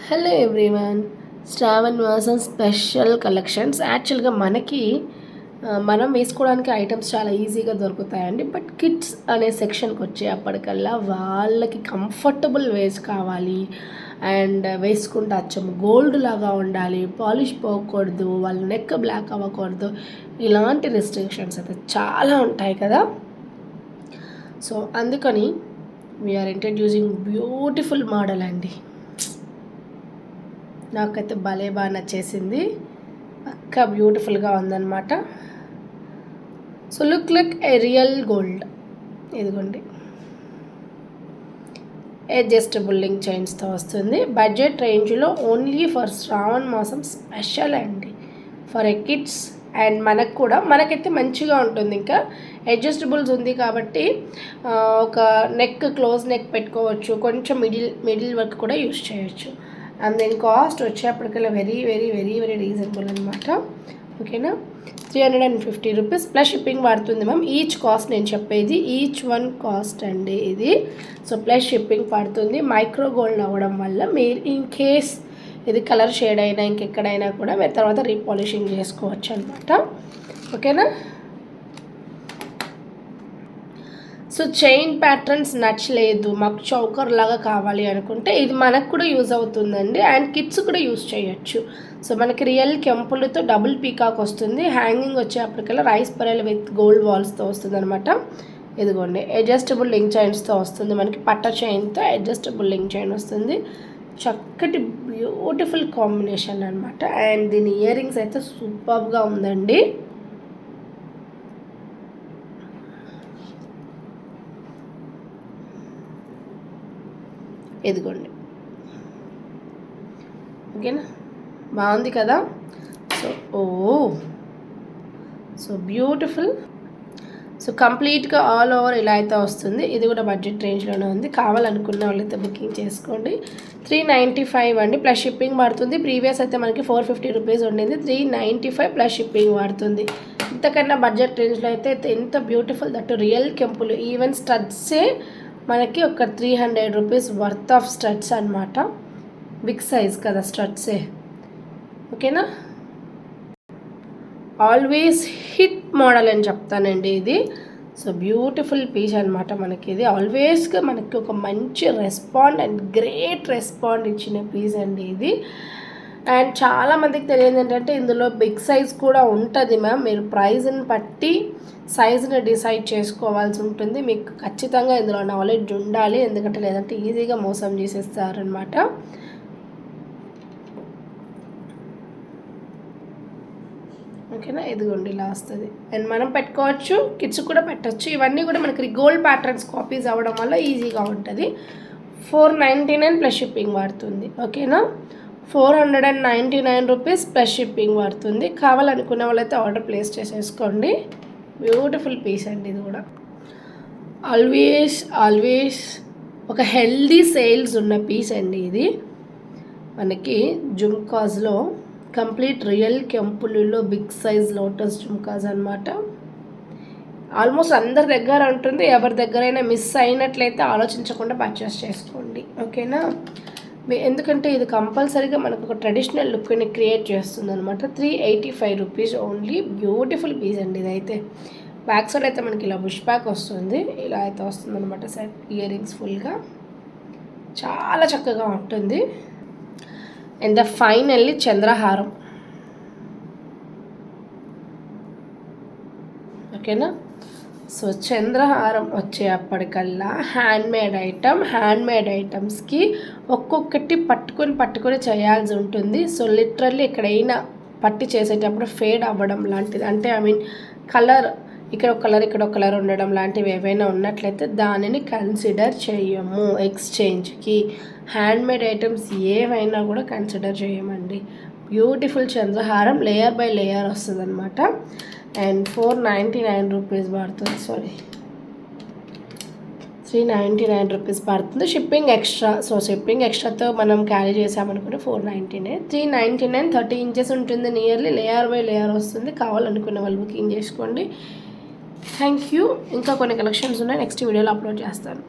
Hello everyone, Shravan మాసం special collections. యాక్చువల్గా మనకి మనం వేసుకోవడానికి ఐటమ్స్ చాలా ఈజీగా దొరుకుతాయండి. బట్ కిడ్స్ అనే సెక్షన్కి వచ్చేప్పటికల్లా వాళ్ళకి కంఫర్టబుల్ వేస్ కావాలి అండ్ వేసుకుంటే అచ్చం గోల్డ్ లాగా ఉండాలి, పాలిష్ పోకూడదు, వాళ్ళ నెక్ బ్లాక్ అవ్వకూడదు, ఇలాంటి రెస్ట్రిక్షన్స్ అయితే చాలా ఉంటాయి కదా. సో అందుకని వీఆర్ ఇంట్రడ్యూసింగ్ బ్యూటిఫుల్ మోడల్ అండి. నాకైతే భలే బాగా నచ్చేసింది, పక్కా బ్యూటిఫుల్గా ఉందన్నమాట. సో లుక్ లైక్ ఏ రియల్ గోల్డ్. ఇదిగోండి, అడ్జస్టబుల్ లింక్ చైన్స్తో వస్తుంది. బడ్జెట్ రేంజ్లో ఓన్లీ ఫర్ శ్రావణ్ మాసం స్పెషల్ అండి, ఫర్ ఎ కిడ్స్. అండ్ మనకు కూడా మనకైతే మంచిగా ఉంటుంది. ఇంకా అడ్జస్టబుల్స్ ఉంది కాబట్టి ఒక నెక్ క్లోజ్ నెక్ పెట్టుకోవచ్చు, కొంచెం మిడిల్ వర్క్ కూడా యూస్ చేయొచ్చు. అండ్ దీని కాస్ట్ వచ్చేప్పటికల్లా very very very very reasonable అనమాట. ఓకేనా, 350 రూపీస్ ప్లస్ షిప్పింగ్ పడుతుంది మ్యామ్. ఈచ్ కాస్ట్ నేను చెప్పేది ఈచ్ వన్ కాస్ట్ అండి ఇది. సో ప్లస్ షిప్పింగ్ పడుతుంది. మైక్రో గోల్డ్ అవ్వడం వల్ల మీరు ఇన్ కేస్ ఇది కలర్ షేడ్ అయినా ఇంకెక్కడైనా కూడా మీరు తర్వాత రీపాలిషింగ్ చేసుకోవచ్చు అనమాట. ఓకేనా. సో చైన్ ప్యాటర్న్స్ నచ్చలేదు, మాకు చౌకర్ లాగా కావాలి అనుకుంటే ఇది మనకు కూడా యూజ్ అవుతుందండి. అండ్ కిడ్స్ కూడా యూజ్ చేయొచ్చు. సో మనకి రియల్ కెంపులతో డబుల్ పీకాక్ వస్తుంది. హ్యాంగింగ్ వచ్చేప్పటికల్లా రైస్ పరెల్ విత్ గోల్డ్ వాల్స్తో వస్తుంది అనమాట. ఇదిగోండి, అడ్జస్టబుల్ లింక్ చైన్స్తో వస్తుంది. మనకి పట్ట చైన్తో అడ్జస్టబుల్ లింక్ చైన్ వస్తుంది. చక్కటి బ్యూటిఫుల్ కాంబినేషన్ అనమాట. అండ్ దీని ఇయర్ రింగ్స్ అయితే సూపర్గా ఉందండి. ఇదిగోండి, ఓకేనా, బాగుంది కదా. So beautiful. సో కంప్లీట్గా ఆల్ ఓవర్ ఇలా అయితే వస్తుంది. ఇది కూడా బడ్జెట్ రేంజ్లోనే ఉంది. కావాలనుకున్న వాళ్ళైతే బుకింగ్ చేసుకోండి. 395 అండి, ప్లస్ షిప్పింగ్ పడుతుంది. ప్రీవియస్ అయితే మనకి 450 రూపీస్ ఉండింది, 395 ప్లస్ షిప్పింగ్ పడుతుంది. ఇంతకన్నా బడ్జెట్ రేంజ్లో అయితే ఎంత బ్యూటిఫుల్, దట్ రియల్ కెంపులు. ఈవెన్ స్టడ్సే మనకి ఒక 300 రూపీస్ వర్త్ ఆఫ్ స్టడ్స్ అనమాట. బిగ్ సైజ్ కదా స్టడ్సే. ఓకేనా, ఆల్వేస్ హిట్ మోడల్ అని చెప్తానండి ఇది. సో బ్యూటిఫుల్ పీస్ అనమాట మనకి ఇది. ఆల్వేస్గా మనకి ఒక మంచి రెస్పాండ్ అండ్ గ్రేట్ రెస్పాండ్ ఇచ్చిన పీస్ అండి ఇది. అండ్ చాలామందికి తెలియదు ఏంటంటే ఇందులో బిగ్ సైజ్ కూడా ఉంటుంది మ్యామ్. మీరు ప్రైజ్ని బట్టి సైజుని డిసైడ్ చేసుకోవాల్సి ఉంటుంది. మీకు ఖచ్చితంగా ఇందులో నాలెడ్జ్ ఉండాలి, ఎందుకంటే లేదంటే ఈజీగా మోసం చేసేస్తారనమాట. ఓకేనా, ఇదిగోండి ఇలా వస్తుంది. అండ్ మనం పెట్టుకోవచ్చు, కిడ్స్ కూడా పెట్టచ్చు. ఇవన్నీ కూడా మనకి గోల్డ్ ప్యాటర్న్స్ కాపీస్ అవ్వడం వల్ల ఈజీగా ఉంటుంది. 499 ప్లస్ షిప్పింగ్ పడుతుంది. ఓకేనా, 499 రూపీస్ ప్లస్ షిప్పింగ్ పడుతుంది. కావాలనుకునే వాళ్ళైతే ఆర్డర్ ప్లేస్ చేసేసుకోండి. బ్యూటిఫుల్ పీస్ అండి ఇది కూడా. ఆల్వేస్ ఒక హెల్దీ సేల్స్ ఉన్న పీస్ అండి ఇది. మనకి జుమ్కాస్లో కంప్లీట్ రియల్ కెంపులలో బిగ్ సైజ్ లోటస్ జుమ్కాస్ అనమాట. ఆల్మోస్ట్ అందరి దగ్గర ఉంటుంది. ఎవరి దగ్గరైనా మిస్ అయినట్లయితే ఆలోచించకుండా పర్చేస్ చేసుకోండి. ఓకేనా, ఎందుకంటే ఇది కంపల్సరీగా మనకు ఒక ట్రెడిషనల్ లుక్ని క్రియేట్ చేస్తుంది అనమాట. 385 రూపీస్ ఓన్లీ. బ్యూటిఫుల్ పీస్ అండి ఇదైతే. బ్యాక్ సైడ్ అయితే మనకి ఇలా బుష్ బ్యాక్ వస్తుంది, ఇలా అయితే వస్తుంది అనమాట. సెట్ ఇయర్ రింగ్స్ ఫుల్గా చాలా చక్కగా ఉంటుంది. అండ్ ఫైనల్లీ చంద్రహారం. ఓకేనా, సో చంద్రహారం వచ్చేప్పటికల్లా హ్యాండ్మేడ్ ఐటమ్స్కి ఒక్కొక్కటి పట్టుకొని చేయాల్సి ఉంటుంది. సో లిటరల్లీ ఎక్కడైనా పట్టి చేసేటప్పుడు ఫేడ్ అవ్వడం లాంటిది, అంటే కలర్ ఇక్కడ ఒక కలర్ ఉండడం లాంటివి ఏవైనా ఉన్నట్లయితే దానిని కన్సిడర్ చేయము ఎక్స్చేంజ్కి. హ్యాండ్మేడ్ ఐటమ్స్ ఏవైనా కూడా కన్సిడర్ చేయమండి. బ్యూటిఫుల్ చంద్రహారం లేయర్ బై లేయర్ వస్తుంది అనమాట. అండ్ 499 రూపీస్ పడుతుంది, 399 రూపీస్ పడుతుంది. Shipping extra. సో షిప్పింగ్ ఎక్స్ట్రాతో మనం క్యారీ చేసామనుకుంటే 499. 399 30 ఇంచెస్ ఉంటుంది నియర్లీ. లేయర్ బై లేయర్ వస్తుంది. కావాలనుకున్న వాళ్ళు బుకింగ్ చేసుకోండి. Thank you. ఇంకా కొన్ని కలెక్షన్స్ ఉన్నాయి, నెక్స్ట్ వీడియోలో అప్లోడ్ చేస్తాను.